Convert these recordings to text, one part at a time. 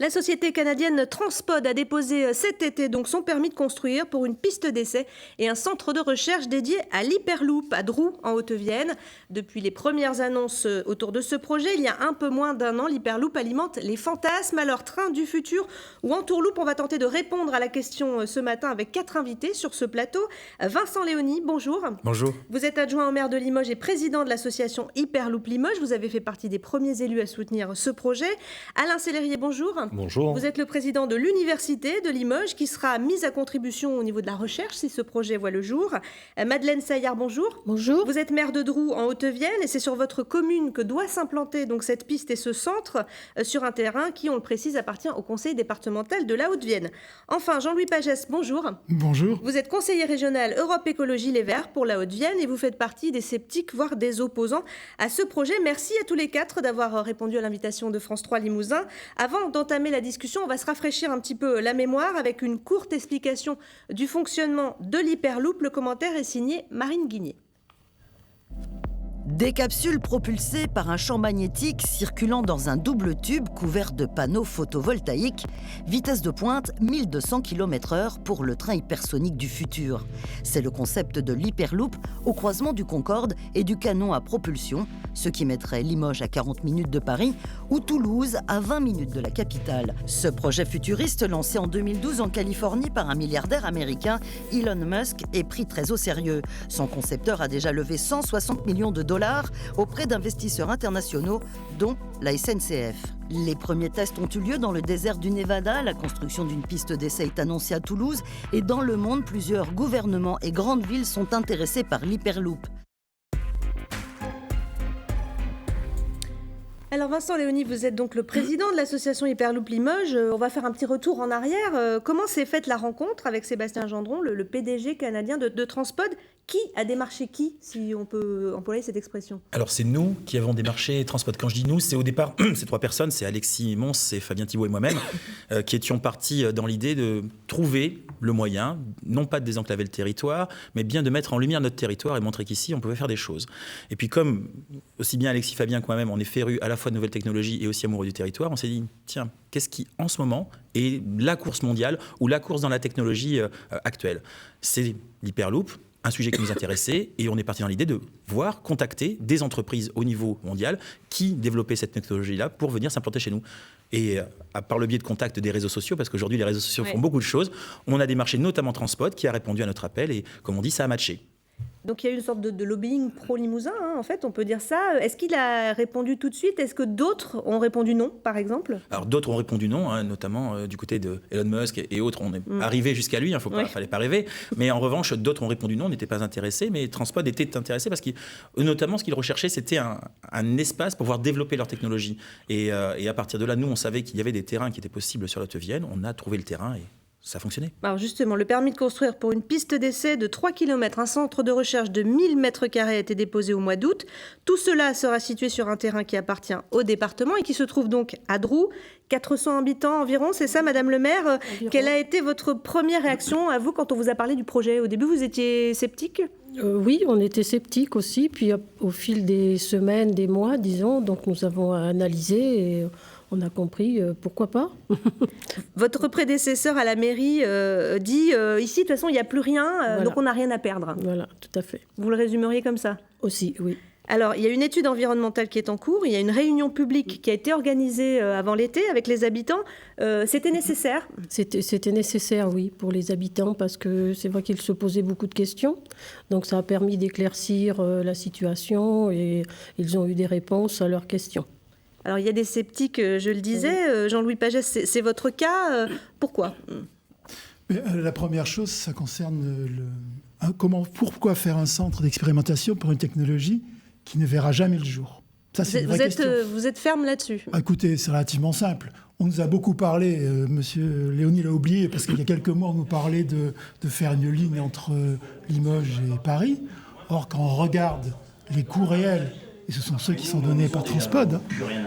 La société canadienne Transpod a déposé cet été donc son permis de construire pour une piste d'essai et un centre de recherche dédié à l'Hyperloop à Drou en Haute-Vienne. Depuis les premières annonces autour de ce projet, il y a un peu moins d'un an, l'Hyperloop alimente les fantasmes. Alors, train du futur ou entourloupe, on va tenter de répondre à la question ce matin avec 4 invités sur ce plateau. Vincent Léoni, bonjour. Bonjour. Vous êtes adjoint au maire de Limoges et président de l'association Hyperloop Limoges. Vous avez fait partie des premiers élus à soutenir ce projet. Alain Sellerier, bonjour. Bonjour. Vous êtes le président de l'Université de Limoges qui sera mise à contribution au niveau de la recherche si ce projet voit le jour. Madeleine Saillard, bonjour. Bonjour. Vous êtes maire de Drou en Haute-Vienne et c'est sur votre commune que doit s'implanter donc cette piste et ce centre sur un terrain qui, on le précise, appartient au conseil départemental de la Haute-Vienne. Enfin, Jean-Louis Pagès, bonjour. Bonjour. Vous êtes conseiller régional Europe Écologie Les Verts pour la Haute-Vienne et vous faites partie des sceptiques, voire des opposants à ce projet. Merci à tous les 4 d'avoir répondu à l'invitation de France 3 Limousin. Avant d'entamer la discussion, on va se rafraîchir un petit peu la mémoire avec une courte explication du fonctionnement de l'Hyperloop. Le commentaire est signé Marine Guigné. Des capsules propulsées par un champ magnétique circulant dans un double tube couvert de panneaux photovoltaïques, vitesse de pointe 1200 km/h pour le train hypersonique du futur. C'est le concept de l'Hyperloop au croisement du Concorde et du canon à propulsion, ce qui mettrait Limoges à 40 minutes de Paris ou Toulouse à 20 minutes de la capitale. Ce projet futuriste, lancé en 2012 en Californie par un milliardaire américain, Elon Musk, est pris très au sérieux. Son concepteur a déjà levé 160 millions de dollars auprès d'investisseurs internationaux, dont la SNCF. Les premiers tests ont eu lieu dans le désert du Nevada. La construction d'une piste d'essai est annoncée à Toulouse. Et dans le monde, plusieurs gouvernements et grandes villes sont intéressés par l'Hyperloop. Alors Vincent Léoni, vous êtes donc le président de l'association Hyperloop Limoges. On va faire un petit retour en arrière. Comment s'est faite la rencontre avec Sébastien Gendron, le PDG canadien de Transpod? Qui a démarché qui, si on peut employer cette expression? Alors c'est nous qui avons démarché Transpod. Quand je dis nous, c'est au départ ces 3 personnes, c'est Alexis Mons, c'est Fabien Thibault et moi-même, qui étions partis dans l'idée de trouver le moyen, non pas de désenclaver le territoire, mais bien de mettre en lumière notre territoire et montrer qu'ici on pouvait faire des choses. Et puis comme aussi bien Alexis, Fabien que moi-même, on est férus à la fois de nouvelles technologies et aussi amoureux du territoire, on s'est dit, tiens, qu'est-ce qui en ce moment est la course mondiale ou la course dans la technologie actuelle? C'est l'Hyperloop, un sujet qui nous intéressait, et on est parti dans l'idée de contacter des entreprises au niveau mondial qui développaient cette technologie-là pour venir s'implanter chez nous. Et par le biais de contacts des réseaux sociaux, parce qu'aujourd'hui les réseaux sociaux font beaucoup de choses, on a démarché notamment Transpod qui a répondu à notre appel et comme on dit, ça a matché. Donc il y a eu une sorte de lobbying pro-limousin, en fait, on peut dire ça. Est-ce qu'il a répondu tout de suite? Est-ce que d'autres ont répondu non, par exemple? Alors d'autres ont répondu non, notamment du côté de Elon Musk et autres. On est arrivé jusqu'à lui, fallait pas rêver. Mais en revanche, d'autres ont répondu non, n'étaient pas intéressés. Mais Transpod était intéressé parce que, notamment, ce qu'ils recherchaient, c'était un espace pour pouvoir développer leur technologie. Et à partir de là, nous, on savait qu'il y avait des terrains qui étaient possibles sur la Haute-Vienne. On a trouvé le terrain et ça a fonctionné. Alors justement, le permis de construire pour une piste d'essai de 3 km, un centre de recherche de 1000 m² a été déposé au mois d'août. Tout cela sera situé sur un terrain qui appartient au département et qui se trouve donc à Drou. 400 habitants environ, c'est ça, Madame le maire? Environ. Quelle a été votre première réaction à vous quand on vous a parlé du projet? Au début, vous étiez sceptique? Oui, on était sceptiques aussi. Puis au fil des semaines, des mois, disons, donc nous avons analysé et on a compris pourquoi pas. Votre prédécesseur à la mairie dit ici, de toute façon, il n'y a plus rien, voilà. Donc on n'a rien à perdre. Voilà, tout à fait. Vous le résumeriez comme ça? Aussi, oui. Alors, il y a une étude environnementale qui est en cours, il y a une réunion publique qui a été organisée avant l'été avec les habitants. C'était nécessaire? C'était nécessaire, oui, pour les habitants, parce que c'est vrai qu'ils se posaient beaucoup de questions. Donc ça a permis d'éclaircir la situation et ils ont eu des réponses à leurs questions. Alors, il y a des sceptiques, je le disais. Jean-Louis Pagès, c'est votre cas. Pourquoi? La première chose, ça concerne pourquoi faire un centre d'expérimentation pour une technologie qui ne verra jamais le jour? Ça, c'est une vraie question. Vous êtes ferme là-dessus? Écoutez, c'est relativement simple. On nous a beaucoup parlé, Monsieur Léoni l'a oublié, parce qu'il y a quelques mois, on nous parlait de faire une ligne entre Limoges et Paris. Or, quand on regarde les coûts réels, et ce sont ceux qui sont donnés par Transpod,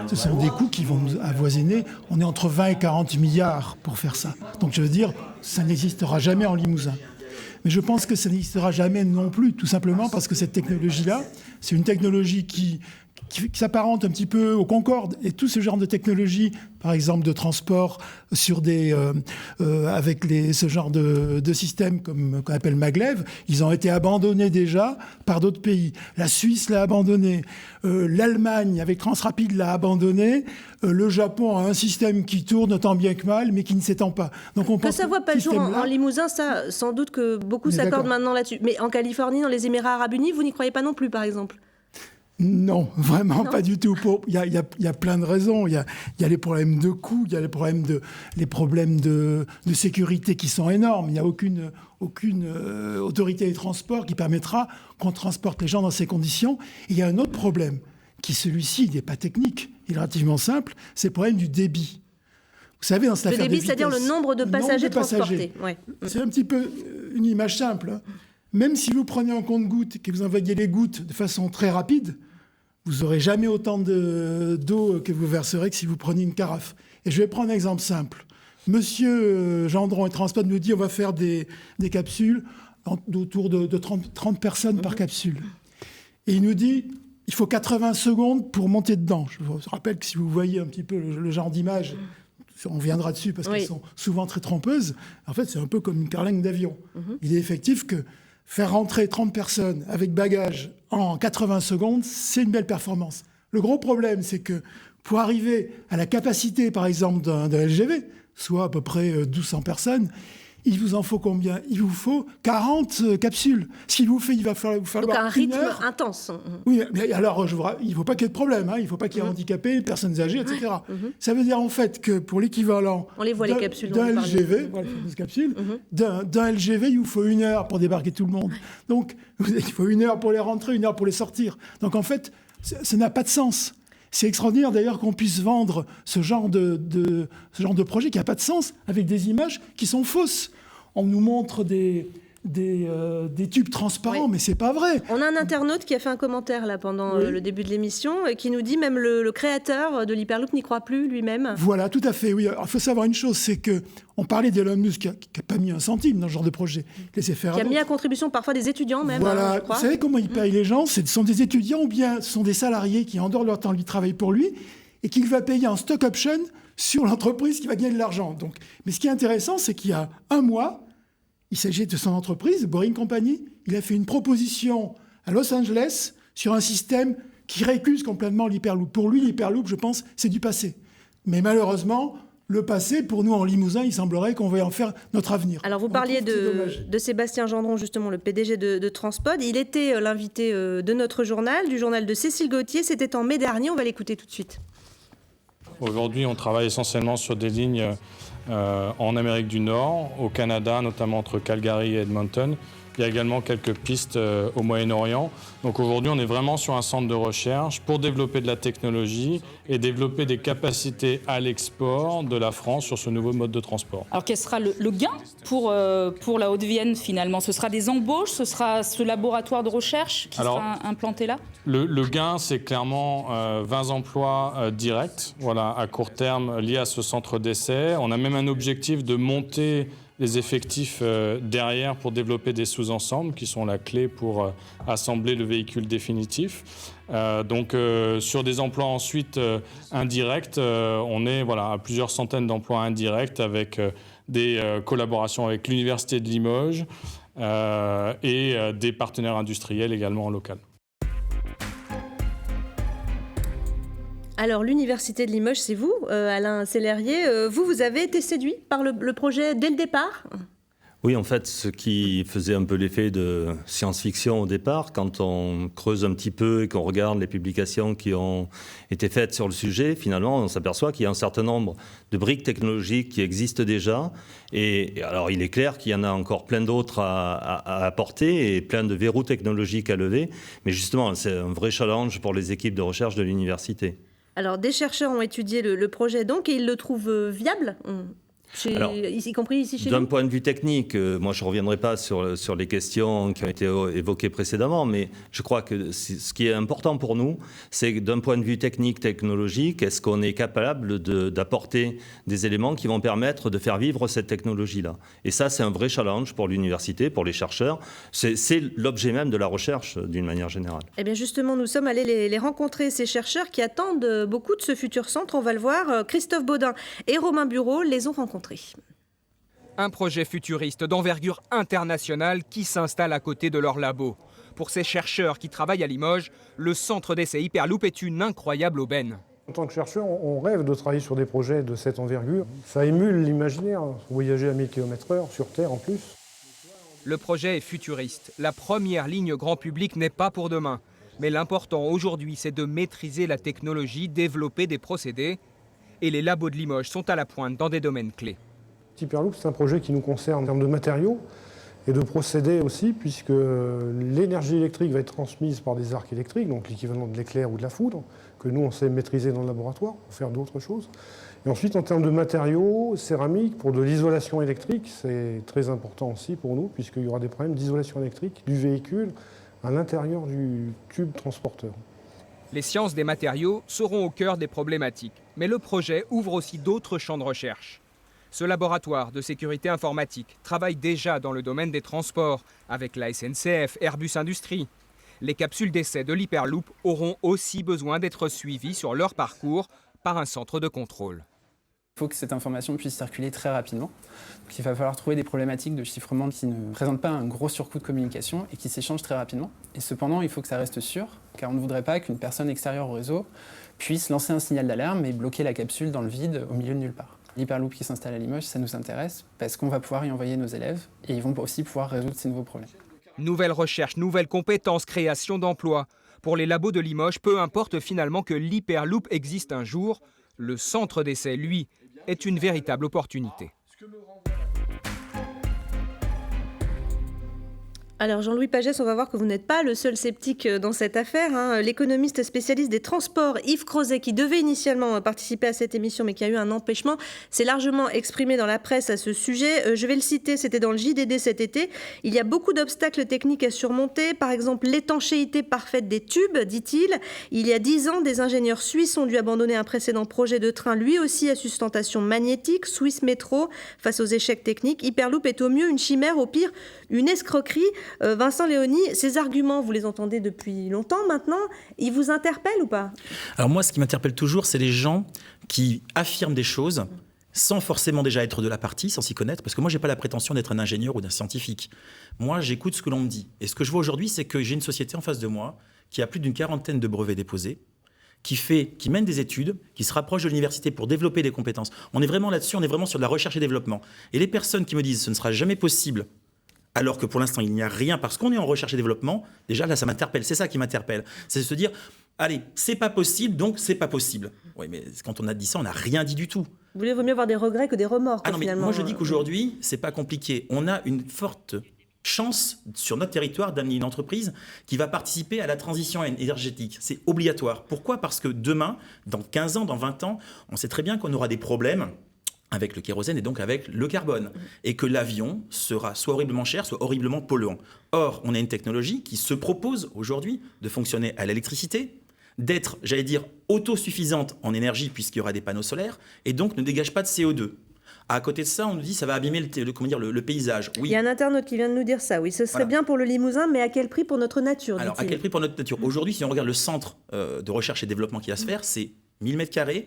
ce sont des coûts qui vont nous avoisiner. On est entre 20 et 40 milliards pour faire ça. Donc je veux dire, ça n'existera jamais en Limousin. Mais je pense que ça n'existera jamais non plus, tout simplement parce que cette technologie-là, c'est une technologie qui qui s'apparente un petit peu au Concorde et tout ce genre de technologie, par exemple de transport sur avec ce genre de système qu'on appelle maglev, ils ont été abandonnés déjà par d'autres pays. La Suisse l'a abandonné, l'Allemagne avec Transrapid l'a abandonné, le Japon a un système qui tourne tant bien que mal, mais qui ne s'étend pas. Donc on que ça voit pas le jour en Limousin, ça, sans doute que beaucoup s'accordent maintenant là-dessus. Mais en Californie, dans les Émirats Arabes Unis, vous n'y croyez pas non plus, par exemple? Non, vraiment pas du tout. Il y a plein de raisons. Il y a les problèmes de coûts, il y a les problèmes de sécurité qui sont énormes. Il n'y a aucune autorité des transports qui permettra qu'on transporte les gens dans ces conditions. Et il y a un autre problème, qui celui-ci, il n'est pas technique, il est relativement simple, c'est le problème du débit. Vous savez, dans cette affaire de vitesse, c'est-à-dire le nombre de passagers transportés. Ouais. C'est un petit peu une image simple, hein. Même si vous prenez en compte-gouttes et que vous envoyez les gouttes de façon très rapide, vous n'aurez jamais autant d'eau que vous verserez que si vous preniez une carafe. Et je vais prendre un exemple simple. Monsieur Gendron et Transpod nous dit on va faire des capsules autour de 30 personnes par capsule. Et il nous dit il faut 80 secondes pour monter dedans. Je vous rappelle que si vous voyez un petit peu le genre d'image, on reviendra dessus parce qu'elles sont souvent très trompeuses. En fait, c'est un peu comme une carlingue d'avion. Il est effectif que faire rentrer 30 personnes avec bagages en 80 secondes, c'est une belle performance. Le gros problème, c'est que pour arriver à la capacité, par exemple, d'un LGV, soit à peu près 1200 personnes, il vous en faut combien? Il vous faut 40 capsules. Il va falloir donc un rythme intense. Oui, mais alors, il ne faut pas qu'il y ait de problème. Hein. Il ne faut pas qu'il y ait handicapés, personnes âgées, etc. Ça veut dire en fait que pour l'équivalent d'un LGV, d'un LGV, il vous faut 1 heure pour débarquer tout le monde. Donc, il faut 1 heure pour les rentrer, 1 heure pour les sortir. Donc, en fait, ça n'a pas de sens. C'est extraordinaire d'ailleurs qu'on puisse vendre ce genre de projet qui n'a pas de sens avec des images qui sont fausses. On nous montre des tubes transparents, mais c'est pas vrai. On a un internaute qui a fait un commentaire là pendant le début de l'émission et qui nous dit même le créateur de l'Hyperloop n'y croit plus lui-même. Voilà, tout à fait. Oui, il faut savoir une chose, c'est que on parlait d'Elon Musk qui n'a pas mis un centime dans ce genre de projet. Qui a mis à contribution parfois des étudiants même. Voilà, je crois. Vous savez comment il paye les gens? Ce sont des étudiants ou bien ce sont des salariés qui, en dehors de leur temps, lui travaillent pour lui et qu'il va payer en stock option sur l'entreprise qui va gagner de l'argent. Donc, mais ce qui est intéressant, c'est qu'il y a un mois, il s'agit de son entreprise, Boring Company. Il a fait une proposition à Los Angeles sur un système qui récuse complètement l'Hyperloop. Pour lui, l'Hyperloop, je pense, c'est du passé. Mais malheureusement, le passé, pour nous en Limousin, il semblerait qu'on va en faire notre avenir. Alors vous parliez de Sébastien Gendron, justement, le PDG de Transpod. Il était l'invité de notre journal, du journal de Cécile Gauthier. C'était en mai dernier. On va l'écouter tout de suite. Aujourd'hui, on travaille essentiellement sur des lignes en Amérique du Nord, au Canada, notamment entre Calgary et Edmonton. Il y a également quelques pistes au Moyen-Orient. Donc aujourd'hui, on est vraiment sur un centre de recherche pour développer de la technologie et développer des capacités à l'export de la France sur ce nouveau mode de transport. Alors quel sera le gain pour la Haute-Vienne finalement? Ce sera des embauches? Ce sera ce laboratoire de recherche qui sera implanté là? Le gain, c'est clairement 20 emplois directs, voilà, à court terme liés à ce centre d'essai. On a même un objectif de monter les effectifs derrière pour développer des sous-ensembles qui sont la clé pour assembler le véhicule définitif. Donc sur des emplois ensuite indirects, on est à plusieurs centaines d'emplois indirects avec des collaborations avec l'Université de Limoges et des partenaires industriels également en local. Alors, l'Université de Limoges, c'est vous, Alain Sellerier. Vous avez été séduit par le projet dès le départ? Oui, en fait, ce qui faisait un peu l'effet de science-fiction au départ, quand on creuse un petit peu et qu'on regarde les publications qui ont été faites sur le sujet, finalement, on s'aperçoit qu'il y a un certain nombre de briques technologiques qui existent déjà. Et alors, il est clair qu'il y en a encore plein d'autres à apporter et plein de verrous technologiques à lever. Mais justement, c'est un vrai challenge pour les équipes de recherche de l'université. Alors, des chercheurs ont étudié le projet donc et ils le trouvent viable? y compris ici chez nous? D'un point de vue technique, moi je ne reviendrai pas sur les questions qui ont été évoquées précédemment, mais je crois que ce qui est important pour nous, c'est que d'un point de vue technique, technologique, est-ce qu'on est capable d'apporter des éléments qui vont permettre de faire vivre cette technologie-là? Et ça, c'est un vrai challenge pour l'université, pour les chercheurs. C'est l'objet même de la recherche d'une manière générale. Eh bien justement, nous sommes allés les rencontrer, ces chercheurs qui attendent beaucoup de ce futur centre. On va le voir. Christophe Baudin et Romain Bureau les ont rencontrés. Un projet futuriste d'envergure internationale qui s'installe à côté de leur labo. Pour ces chercheurs qui travaillent à Limoges, le centre d'essai Hyperloop est une incroyable aubaine. En tant que chercheur, on rêve de travailler sur des projets de cette envergure. Ça émule l'imaginaire, voyager à 1000 km/h sur Terre en plus. Le projet est futuriste. La première ligne grand public n'est pas pour demain. Mais l'important aujourd'hui, c'est de maîtriser la technologie, développer des procédés. Et les labos de Limoges sont à la pointe dans des domaines clés. Hyperloop, c'est un projet qui nous concerne en termes de matériaux et de procédés aussi, puisque l'énergie électrique va être transmise par des arcs électriques, donc l'équivalent de l'éclair ou de la foudre, que nous, on sait maîtriser dans le laboratoire pour faire d'autres choses. Et ensuite, en termes de matériaux, céramique, pour de l'isolation électrique, c'est très important aussi pour nous, puisqu'il y aura des problèmes d'isolation électrique du véhicule à l'intérieur du tube transporteur. Les sciences des matériaux seront au cœur des problématiques. Mais le projet ouvre aussi d'autres champs de recherche. Ce laboratoire de sécurité informatique travaille déjà dans le domaine des transports, avec la SNCF, Airbus Industrie. Les capsules d'essai de l'Hyperloop auront aussi besoin d'être suivies sur leur parcours par un centre de contrôle. Il faut que cette information puisse circuler très rapidement. Donc, il va falloir trouver des problématiques de chiffrement qui ne présentent pas un gros surcoût de communication et qui s'échangent très rapidement. Et cependant, il faut que ça reste sûr, car on ne voudrait pas qu'une personne extérieure au réseau puisse lancer un signal d'alarme et bloquer la capsule dans le vide au milieu de nulle part. L'Hyperloop qui s'installe à Limoges, ça nous intéresse parce qu'on va pouvoir y envoyer nos élèves et ils vont aussi pouvoir résoudre ces nouveaux problèmes. Nouvelle recherche, nouvelles compétences, création d'emplois. Pour les labos de Limoges, peu importe finalement que l'Hyperloop existe un jour, le centre d'essai, lui, est une véritable opportunité. Alors Jean-Louis Pagès, on va voir que vous n'êtes pas le seul sceptique dans cette affaire. L'économiste spécialiste des transports Yves Crozet, qui devait initialement participer à cette émission mais qui a eu un empêchement, s'est largement exprimé dans la presse à ce sujet. Je vais le citer, c'était dans le JDD cet été. Il y a beaucoup d'obstacles techniques à surmonter, par exemple l'étanchéité parfaite des tubes, dit-il. Il y a 10 ans, des ingénieurs suisses ont dû abandonner un précédent projet de train, lui aussi à sustentation magnétique, Swiss Metro, face aux échecs techniques. Hyperloop est au mieux une chimère, au pire une escroquerie. Vincent Léony, ces arguments, vous les entendez depuis longtemps maintenant, ils vous interpellent ou pas? Alors moi, ce qui m'interpelle toujours, c'est les gens qui affirment des choses sans forcément déjà être de la partie, sans s'y connaître, parce que moi, je n'ai pas la prétention d'être un ingénieur ou d'un scientifique. Moi, j'écoute ce que l'on me dit. Et ce que je vois aujourd'hui, c'est que j'ai une société en face de moi qui a plus d'une quarantaine de brevets déposés, qui mène des études, qui se rapproche de l'université pour développer des compétences. On est vraiment là-dessus, on est vraiment sur de la recherche et développement. Et les personnes qui me disent « ce ne sera jamais possible », alors que pour l'instant, il n'y a rien, parce qu'on est en recherche et développement, déjà là, ça m'interpelle. C'est ça qui m'interpelle. C'est de se dire, allez, c'est pas possible, donc c'est pas possible. Oui, mais quand on a dit ça, on n'a rien dit du tout. Vous voulez vaut mieux avoir des regrets que des remords, Ah non, mais finalement. moi, je dis qu'aujourd'hui, c'est pas compliqué. On a une forte chance sur notre territoire d'amener une entreprise qui va participer à la transition énergétique. C'est obligatoire. Pourquoi ? Parce que demain, dans 15 ans, dans 20 ans, on sait très bien qu'on aura des problèmes avec le kérosène et donc avec le carbone, et que l'avion sera soit horriblement cher, soit horriblement polluant. Or, on a une technologie qui se propose aujourd'hui de fonctionner à l'électricité, d'être, j'allais dire, autosuffisante en énergie puisqu'il y aura des panneaux solaires, et donc ne dégage pas de CO2. À côté de ça, on nous dit que ça va abîmer le paysage. Oui. Il y a un internaute qui vient de nous dire ça. Oui, ce serait bien pour le Limousin, mais à quel prix pour notre nature? Alors, à quel prix pour notre nature? Aujourd'hui, si on regarde le centre de recherche et développement qui va se faire, c'est 1000 m²,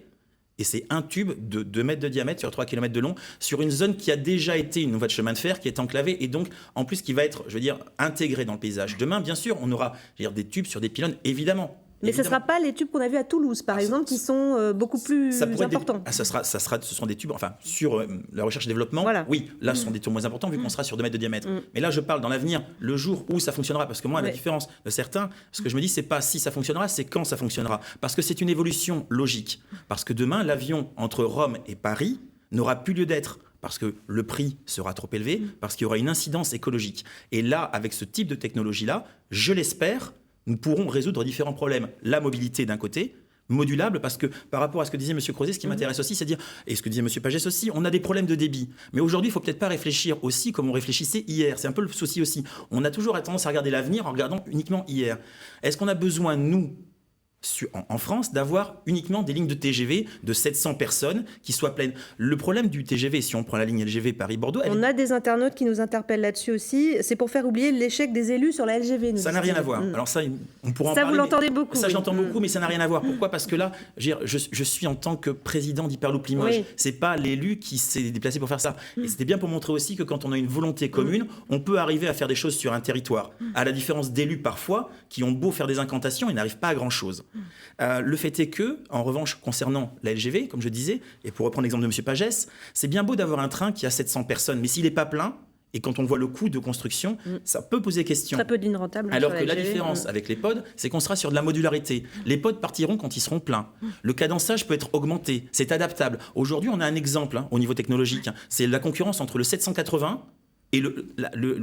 et c'est un tube de 2 mètres de diamètre sur 3 km de long, sur une zone qui a déjà été une voie de chemin de fer, qui est enclavée, et donc, en plus, qui va être, je veux dire, intégrée dans le paysage. Demain, bien sûr, on aura des tubes sur des pylônes, évidemment. Mais ce ne sera pas les tubes qu'on a vus à Toulouse, par exemple, qui sont beaucoup plus importants. Ce seront des tubes, enfin, sur la recherche et développement, oui, là, ce sont des tubes moins importants, vu qu'on sera sur 2 mètres de diamètre. Mais là, je parle dans l'avenir, le jour où ça fonctionnera, parce que moi, à la différence de certains, ce que je me dis, c'est pas si ça fonctionnera, c'est quand ça fonctionnera. Parce que c'est une évolution logique. Parce que demain, l'avion entre Rome et Paris n'aura plus lieu d'être. Parce que le prix sera trop élevé, parce qu'il y aura une incidence écologique. Et là, avec ce type de technologie-là, je l'espère, nous pourrons résoudre différents problèmes. La mobilité d'un côté, modulable, parce que par rapport à ce que disait M. Crozet, ce qui m'intéresse aussi, c'est de dire, et ce que disait M. Pagès aussi, on a des problèmes de débit. Mais aujourd'hui, il ne faut peut-être pas réfléchir aussi comme on réfléchissait hier. C'est un peu le souci aussi. On a toujours tendance à regarder l'avenir en regardant uniquement hier. Est-ce qu'on a besoin, nous, en France, d'avoir uniquement des lignes de TGV de 700 personnes qui soient pleines? Le problème du TGV, si on prend la ligne LGV Paris-Bordeaux... On a des internautes qui nous interpellent là-dessus aussi. C'est pour faire oublier l'échec des élus sur la LGV. Ça n'a rien à voir. Alors ça, on pourra en parler. Ça, vous l'entendez beaucoup. Ça, j'entends beaucoup, mais ça n'a rien à voir. Pourquoi ? Parce que là, je suis en tant que président d'Hyperloop Limoges. C'est pas l'élu qui s'est déplacé pour faire ça. Et c'était bien pour montrer aussi que quand on a une volonté commune, on peut arriver à faire des choses sur un territoire. À la différence d'élus, parfois, qui ont beau faire des incantations, ils n'arrivent pas à grand-chose. Le fait est que, en revanche, concernant la LGV, comme je disais, et pour reprendre l'exemple de M. Pagès, c'est bien beau d'avoir un train qui a 700 personnes, mais s'il n'est pas plein, et quand on voit le coût de construction, ça peut poser question. Très peu de lignes rentables. Alors que la différence avec les pods, c'est qu'on sera sur de la modularité. Les pods partiront quand ils seront pleins. Le cadençage peut être augmenté, c'est adaptable. Aujourd'hui, on a un exemple au niveau technologique. C'est la concurrence entre le 780 et le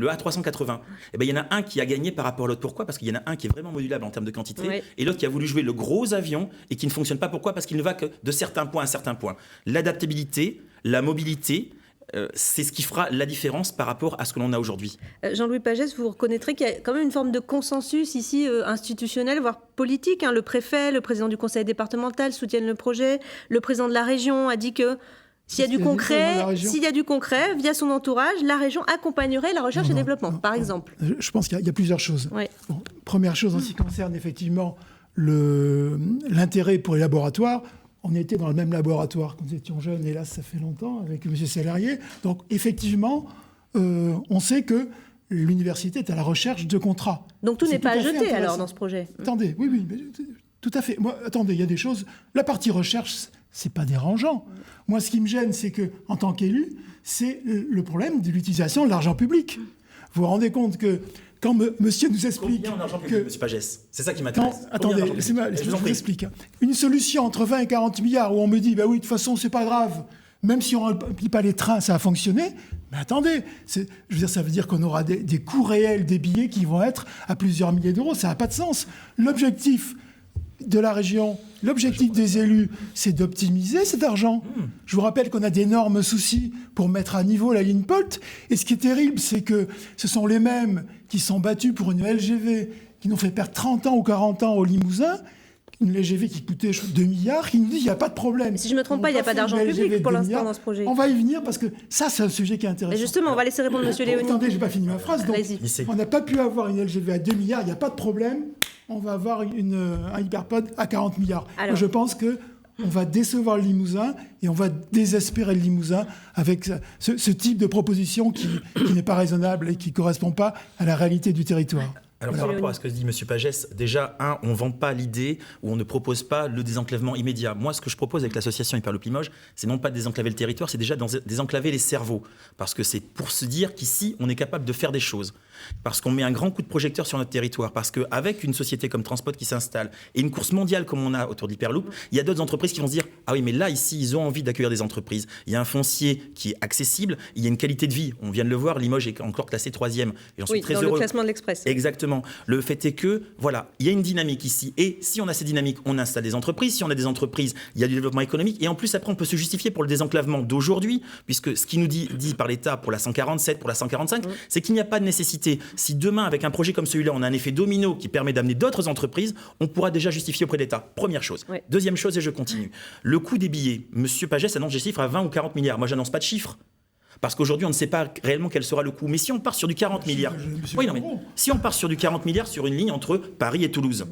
A380. Eh ben, il y en a un qui a gagné par rapport à l'autre. Pourquoi ? Parce qu'il y en a un qui est vraiment modulable en termes de quantité, et l'autre qui a voulu jouer le gros avion et qui ne fonctionne pas. Pourquoi ? Parce qu'il ne va que de certains points à certains points. L'adaptabilité, la mobilité, c'est ce qui fera la différence par rapport à ce que l'on a aujourd'hui. Jean-Louis Pagès, vous reconnaîtrez qu'il y a quand même une forme de consensus ici institutionnel, voire politique. Le préfet, le président du conseil départemental soutiennent le projet. Le président de la région a dit que s'il y a du concret, via son entourage, la région accompagnerait la recherche et développement, par exemple. Je pense qu'il y a plusieurs choses. Oui. Bon, première chose en ce qui concerne effectivement l'intérêt pour les laboratoires. On était dans le même laboratoire quand nous étions jeunes, hélas, ça fait longtemps, avec M. Sellerier. Donc, effectivement, on sait que l'université est à la recherche de contrats. Donc, tout n'est pas à jeter, alors, dans ce projet. Attendez, oui, mais, tout à fait. Moi, attendez, il y a des choses... La partie recherche, c'est pas dérangeant. Moi, ce qui me gêne, c'est que, en tant qu'élu, c'est le problème de l'utilisation de l'argent public. Vous vous rendez compte que quand monsieur nous explique... Combien d'argent public, M. Pagès ? C'est ça qui m'intéresse. Non, attendez, je vous explique. Une solution entre 20 et 40 milliards où on me dit, bah oui, de toute façon, c'est pas grave, même si on ne remplit pas les trains, ça va fonctionner. Mais attendez, je veux dire, ça veut dire qu'on aura des coûts réels des billets qui vont être à plusieurs milliers d'euros. Ça n'a pas de sens. L'objectif de la région, l'objectif des élus, c'est d'optimiser cet argent. Je vous rappelle qu'on a d'énormes soucis pour mettre à niveau la ligne POLT. Et ce qui est terrible, c'est que ce sont les mêmes qui sont battus pour une LGV qui nous fait perdre 30 ans ou 40 ans au Limousin, une LGV qui coûtait 2 milliards, qui nous dit qu'il n'y a pas de problème. Si je ne me trompe pas, il n'y a pas d'argent public pour l'instant dans ce projet. On va y venir parce que ça, c'est un sujet qui est intéressant. Et justement, on va laisser répondre M. Léonie. Attendez, je n'ai pas fini ma phrase. Donc, on n'a pas pu avoir une LGV à 2 milliards, il n'y a pas de problème. On va avoir un hyperpod à 40 milliards. Alors, moi, je pense qu'on va décevoir le Limousin et on va désespérer le Limousin avec ce type de proposition qui n'est pas raisonnable et qui ne correspond pas à la réalité du territoire. Alors, par rapport à ce que dit M. Pagès, déjà, on ne vend pas l'idée ou on ne propose pas le désenclavement immédiat. Moi, ce que je propose avec l'association Hyperloop Limoges, c'est non pas de désenclaver le territoire, c'est déjà de désenclaver les cerveaux. Parce que c'est pour se dire qu'ici, on est capable de faire des choses. Parce qu'on met un grand coup de projecteur sur notre territoire. Parce qu'avec une société comme Transpod qui s'installe et une course mondiale comme on a autour d'Hyperloop, il y a d'autres entreprises qui vont se dire « Ah oui, mais là, ici, ils ont envie d'accueillir des entreprises. Il y a un foncier qui est accessible, il y a une qualité de vie. On vient de le voir, Limoges est encore classé 3e. Et on est très heureux. Le classement de l'Express. Exactement. Le fait est que, voilà, il y a une dynamique ici. Et si on a cette dynamique, on installe des entreprises. Si on a des entreprises, il y a du développement économique. Et en plus, après, on peut se justifier pour le désenclavement d'aujourd'hui, puisque ce qui nous dit par l'État pour la 147, pour la 145, c'est qu'il n'y a pas de nécessité. Si demain, avec un projet comme celui-là, on a un effet domino qui permet d'amener d'autres entreprises, on pourra déjà justifier auprès de l'État. Première chose. Deuxième chose, et je continue. Le coût des billets. Monsieur Pagès annonce des chiffres à 20 ou 40 milliards. Moi, j'annonce pas de chiffres. Parce qu'aujourd'hui, on ne sait pas réellement quel sera le coût. Mais si on part sur du 40 milliards... Oui, non, mais si on part sur du 40 milliards sur une ligne entre Paris et Toulouse,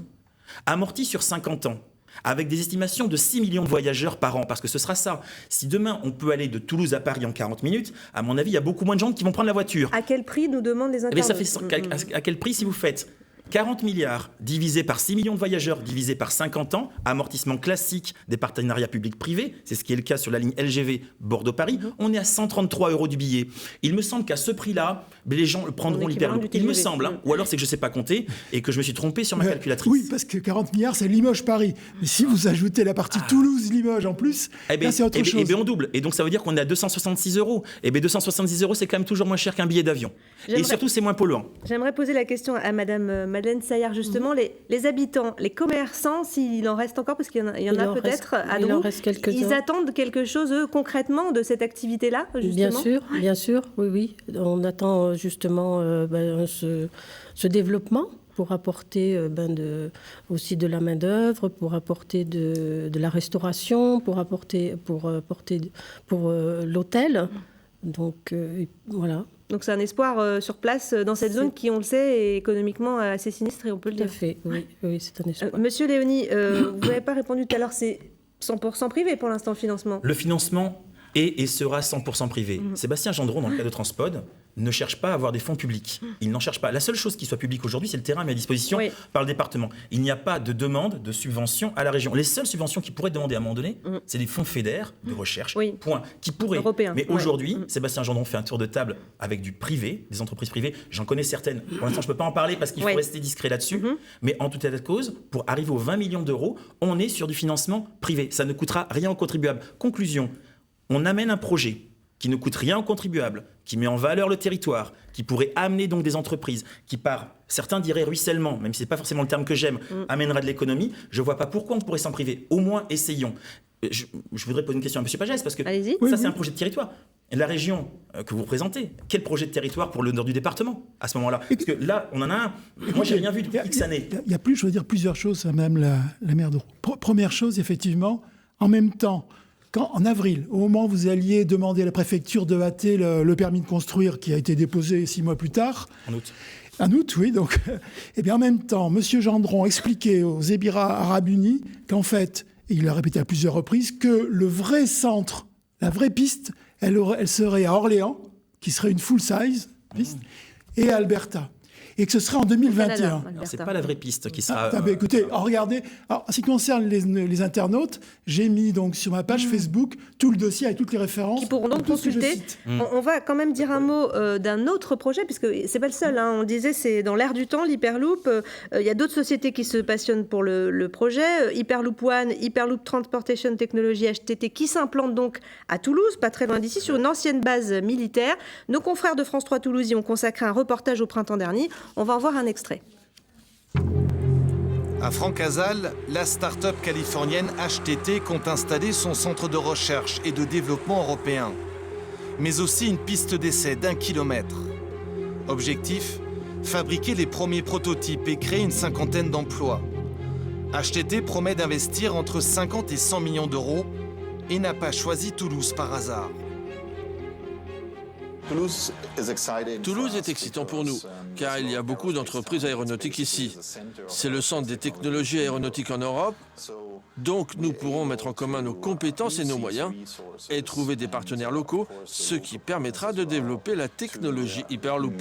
amorti sur 50 ans, avec des estimations de 6 millions de voyageurs par an, parce que ce sera ça. Si demain, on peut aller de Toulouse à Paris en 40 minutes, à mon avis, il y a beaucoup moins de gens qui vont prendre la voiture. À quel prix nous demandent les internautes ? Ça fait à quel prix si vous faites 40 milliards divisé par 6 millions de voyageurs, divisé par 50 ans, amortissement classique des partenariats publics-privés, c'est ce qui est le cas sur la ligne LGV Bordeaux-Paris, on est à 133 € du billet. Il me semble qu'à ce prix-là, les gens prendront l'Hyperloop. Il me semble, ou alors c'est que je ne sais pas compter et que je me suis trompé sur ma calculatrice. Oui, parce que 40 milliards, c'est Limoges-Paris. Mais si vous ajoutez la partie Toulouse-Limoges en plus, là, c'est autre chose. Et bien on double. Et donc ça veut dire qu'on est à 266 €. Et bien 266 €, c'est quand même toujours moins cher qu'un billet d'avion. Et surtout, c'est moins polluant. J'aimerais poser la question à Madame Madeleine Saillard, justement, les habitants, les commerçants, s'il en reste encore, parce qu'il y en a peut-être à Drou, il en reste quelques-uns. Ils attendent quelque chose, eux, concrètement, de cette activité-là, justement? Bien sûr, oui. On attend justement ce développement pour apporter aussi de la main-d'œuvre, pour apporter de la restauration, pour l'hôtel. Donc, voilà. Donc c'est un espoir sur place dans cette zone qui, on le sait, est économiquement assez sinistre, et on peut le dire. Tout à fait, oui, c'est un espoir. Monsieur Léoni, vous n'avez pas répondu tout à l'heure, c'est 100% privé pour l'instant, le financement? Le financement est et sera 100% privé. Sébastien Gendron, dans le cas de Transpod, ne cherche pas à avoir des fonds publics. Il n'en cherche pas. La seule chose qui soit publique aujourd'hui, c'est le terrain mis à disposition par le département. Il n'y a pas de demande de subvention à la région. Les seules subventions qui pourraient demander à un moment donné, c'est des fonds FEDER de recherche, point, qui pourraient. Européen. Mais aujourd'hui, Sébastien Gendron fait un tour de table avec du privé, des entreprises privées. J'en connais certaines. Pour l'instant, je ne peux pas en parler parce qu'il faut rester discret là-dessus. Mais en tout état de cause, pour arriver aux 20 millions d'euros, on est sur du financement privé. Ça ne coûtera rien aux contribuables. Conclusion, on amène un projet qui ne coûte rien aux contribuables, qui met en valeur le territoire, qui pourrait amener donc des entreprises, qui par, certains diraient ruissellement, même si ce n'est pas forcément le terme que j'aime, amènera de l'économie. Je ne vois pas pourquoi on pourrait s'en priver. Au moins, essayons. Je voudrais poser une question à M. Pagès, parce que c'est un projet de territoire. La région que vous représentez, quel projet de territoire pour le nord du département à ce moment-là? Parce que là, on en a un. Moi, j'ai rien vu depuis X années. Je veux dire plusieurs choses à Mme la maire de Roux. Première chose, effectivement, en même temps, en avril, au moment où vous alliez demander à la préfecture de hâter le permis de construire qui a été déposé 6 mois plus tard. En août, oui. Donc, en même temps, M. Gendron expliquait aux Émirats Arabes Unis qu'en fait, et il l'a répété à plusieurs reprises, que le vrai centre, la vraie piste, elle serait à Orléans, qui serait une full-size piste, et à Alberta. Et que ce serait en 2021. C'est pas la vraie piste qui sera... écoutez, regardez, en ce qui concerne les internautes, j'ai mis donc sur ma page Facebook tout le dossier avec toutes les références. Qui pourront donc consulter. On va quand même dire un mot d'un autre projet, puisque c'est pas le seul. On disait c'est dans l'air du temps, l'Hyperloop. Il y a d'autres sociétés qui se passionnent pour le projet. Hyperloop One, Hyperloop Transportation Technology HTT, qui s'implantent donc à Toulouse, pas très loin d'ici, sur une ancienne base militaire. Nos confrères de France 3 Toulouse y ont consacré un reportage au printemps dernier. On va en voir un extrait. À Francazal, la start-up californienne HTT compte installer son centre de recherche et de développement européen, mais aussi une piste d'essai d'1 kilomètre. Objectif, fabriquer les premiers prototypes et créer une 50aine d'emplois. HTT promet d'investir entre 50 et 100 millions d'euros et n'a pas choisi Toulouse par hasard. Toulouse est excitant pour nous, car il y a beaucoup d'entreprises aéronautiques ici. C'est le centre des technologies aéronautiques en Europe, donc nous pourrons mettre en commun nos compétences et nos moyens et trouver des partenaires locaux, ce qui permettra de développer la technologie Hyperloop.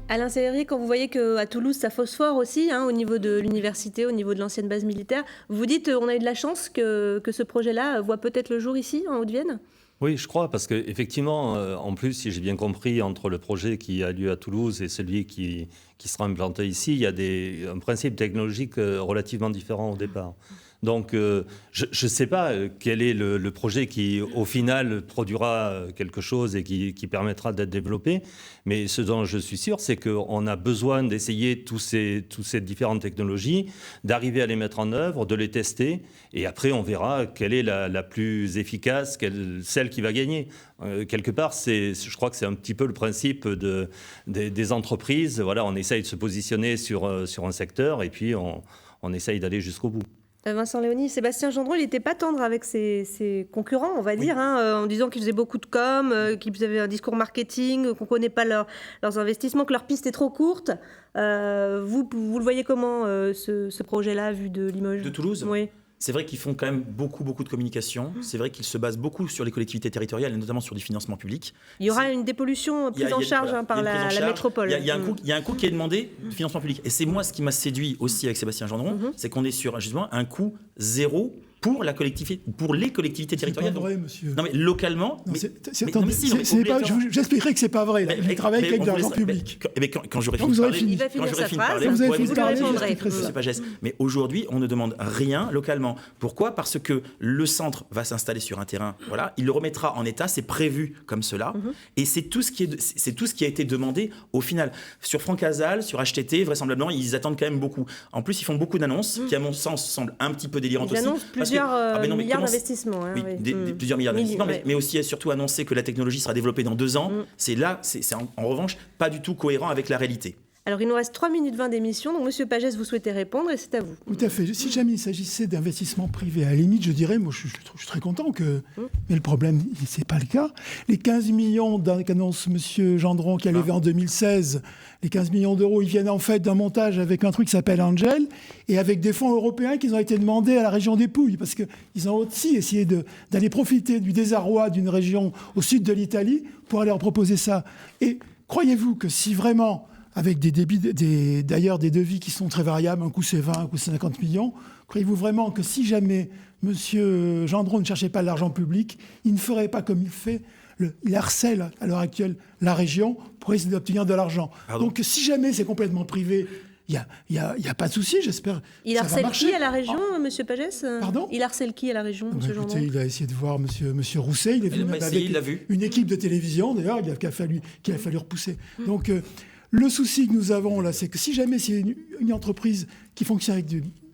Alain Sellery, quand vous voyez qu'à Toulouse, ça phosphore aussi, au niveau de l'université, au niveau de l'ancienne base militaire, vous dites on a eu de la chance que ce projet-là voit peut-être le jour ici, en Haute-Vienne? Oui, je crois, parce qu'effectivement, en plus, si j'ai bien compris, entre le projet qui a lieu à Toulouse et celui qui sera implanté ici, il y a un principe technologique relativement différent au départ. Donc, je ne sais pas quel est le projet qui, au final, produira quelque chose et qui permettra d'être développé. Mais ce dont je suis sûr, c'est qu'on a besoin d'essayer toutes ces différentes technologies, d'arriver à les mettre en œuvre, de les tester. Et après, on verra quelle est la plus efficace, celle qui va gagner. Quelque part, je crois que c'est un petit peu le principe des entreprises. Voilà, on essaye de se positionner sur un secteur et puis on essaye d'aller jusqu'au bout. Vincent Léoni, Sébastien Gendron, il n'était pas tendre avec ses concurrents, on va dire, en disant qu'ils faisaient beaucoup de com, qu'ils avaient un discours marketing, qu'on ne connaît pas leurs investissements, que leur piste est trop courte. Vous le voyez comment, ce projet-là, vu de Limoges? De Toulouse? Oui. C'est vrai qu'ils font quand même beaucoup de communication. C'est vrai qu'ils se basent beaucoup sur les collectivités territoriales et notamment sur du financement public. Il y aura une dépollution prise en charge par la métropole. Il y a un coût qui est demandé de financement public. Et c'est moi ce qui m'a séduit aussi avec Sébastien Gendron, c'est qu'on est sur justement un coût zéro pour les collectivités territoriales. C'est pas vrai, monsieur. Non, mais localement. J'expliquerai que c'est pas vrai. Il travaille avec de l'argent public. Quand j'aurai fini de parler, vous allez finir Monsieur Pagès. Mais aujourd'hui, on ne demande rien localement. Pourquoi ? Parce que le centre va s'installer sur un terrain. Voilà, il le remettra en état. C'est prévu comme cela. Et c'est tout ce qui a été demandé au final. Sur Franck Hazal, sur HTT, vraisemblablement, ils attendent quand même beaucoup. En plus, ils font beaucoup d'annonces qui, à mon sens, semblent un petit peu délirantes aussi. Ils annoncent plusieurs milliards d'investissements. Plusieurs milliards d'investissements, mais aussi et surtout annoncer que la technologie sera développée dans 2 ans. C'est en revanche pas du tout cohérent avec la réalité. Alors, il nous reste 3 minutes 20 d'émission. Donc, Monsieur Pagès, vous souhaitez répondre et c'est à vous. Tout à fait. Si jamais il s'agissait d'investissement privé, à la limite, je dirais, moi, je suis très content que... Mais le problème, c'est pas le cas. Les 15 millions qu'annonce Monsieur Gendron, qui a levé en 2016, les 15 millions d'euros, ils viennent en fait d'un montage avec un truc qui s'appelle Angel et avec des fonds européens qui ont été demandés à la région des Pouilles, parce qu'ils ont aussi essayé d'aller profiter du désarroi d'une région au sud de l'Italie pour aller leur proposer ça. Et croyez-vous que si vraiment... avec d'ailleurs des devis qui sont très variables, un coup c'est 20, un coup c'est 50 millions. Croyez-vous vraiment que si jamais M. Gendron ne cherchait pas l'argent public, il ne ferait pas comme il fait, il harcèle à l'heure actuelle la région pour essayer d'obtenir de l'argent. Donc si jamais c'est complètement privé, il n'y a pas de souci, j'espère. Il harcèle qui à la région, M. Pagès ? Pardon ? Il harcèle qui à la région, M. Gendron ? Il a essayé de voir M. Rousset, il est venu avec une équipe de télévision, d'ailleurs, qu'il a fallu repousser. Donc... le souci que nous avons là, c'est que si jamais c'est une entreprise qui fonctionne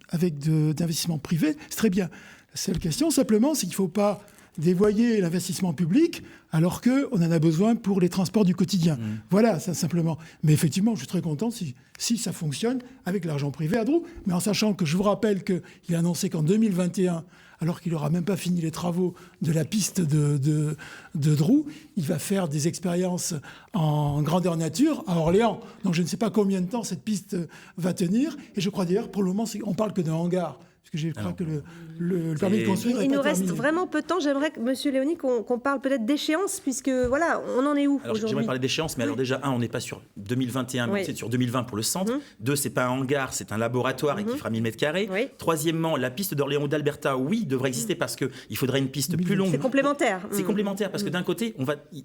avec d'investissement privé, c'est très bien. La seule question, simplement, c'est qu'il ne faut pas dévoyer l'investissement public alors qu'on en a besoin pour les transports du quotidien. Voilà, ça simplement. Mais effectivement, je suis très content si ça fonctionne avec l'argent privé à Drou, mais en sachant que je vous rappelle qu'il a annoncé qu'en 2021, alors qu'il n'aura même pas fini les travaux de la piste de Drou, il va faire des expériences en grandeur nature à Orléans. Donc je ne sais pas combien de temps cette piste va tenir. Et je crois d'ailleurs, pour le moment, on parle que d'un hangar. Parce que je crois que le permis de construire est pas terminé. Il nous reste vraiment peu de temps. J'aimerais, Monsieur Léoni, qu'on parle peut-être d'échéance, puisque voilà, on en est où aujourd'hui ? J'aimerais parler d'échéance, mais alors déjà, on n'est pas sur 2021, mais c'est sur 2020 pour le centre. 2, c'est pas un hangar, c'est un laboratoire et qui fera 1000 m². Troisièmement, la piste d'Orléans ou d'Alberta, oui, devrait exister parce qu'il faudrait une piste plus longue. C'est complémentaire. C'est complémentaire parce que d'un côté,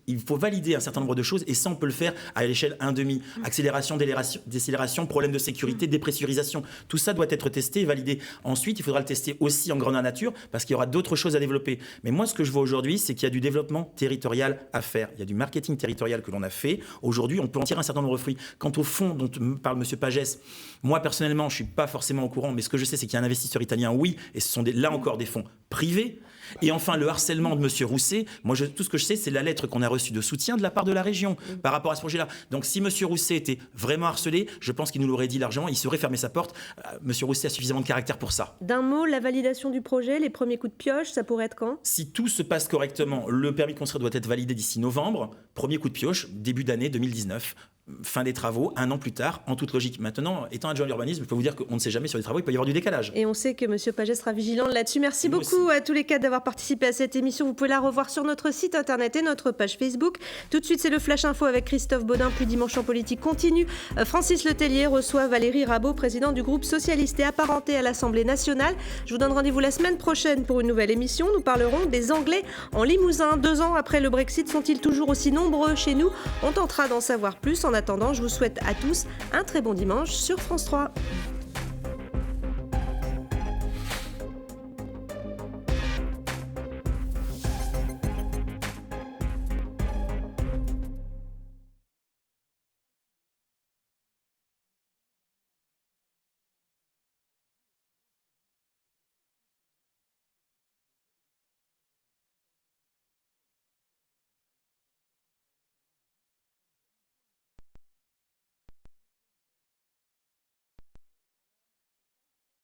il faut valider un certain nombre de choses et ça, on peut le faire à l'échelle 1,5. Accélération, décélération, problème de sécurité, dépressurisation. Tout ça doit être testé et validé. Ensuite, il faudra le tester aussi en grandeur nature parce qu'il y aura d'autres choses à développer. Mais moi, ce que je vois aujourd'hui, c'est qu'il y a du développement territorial à faire. Il y a du marketing territorial que l'on a fait. Aujourd'hui, on peut en tirer un certain nombre de fruits. Quant au fonds dont parle M. Pagès, moi, personnellement, je ne suis pas forcément au courant, mais ce que je sais, c'est qu'il y a un investisseur italien, oui, et ce sont là encore des fonds privés. Et enfin, le harcèlement de M. Rousset, moi, tout ce que je sais, c'est la lettre qu'on a reçue de soutien de la part de la région par rapport à ce projet-là. Donc, si M. Rousset était vraiment harcelé, je pense qu'il nous l'aurait dit largement, il serait fermé sa porte. M. Rousset a suffisamment de caractère pour ça. D'un mot, la validation du projet, les premiers coups de pioche, ça pourrait être quand ? Si tout se passe correctement, le permis de construire doit être validé d'ici novembre. Premier coup de pioche, début d'année 2019. Fin des travaux, 1 an plus tard, en toute logique. Maintenant, étant adjoint à l'urbanisme, je peux vous dire qu'on ne sait jamais sur les travaux, il peut y avoir du décalage. Et on sait que M. Pagès sera vigilant là-dessus. Merci beaucoup à tous les quatre d'avoir participé à cette émission. Vous pouvez la revoir sur notre site internet et notre page Facebook. Tout de suite, c'est le Flash Info avec Christophe Baudin, puis Dimanche en politique continue. Francis Letellier reçoit Valérie Rabault, président du groupe socialiste et apparenté à l'Assemblée nationale. Je vous donne rendez-vous la semaine prochaine pour une nouvelle émission. Nous parlerons des Anglais en Limousin. 2 ans après le Brexit, sont-ils toujours aussi nombreux chez nous ? On tentera d'en savoir plus. En attendant, je vous souhaite à tous un très bon dimanche sur France 3.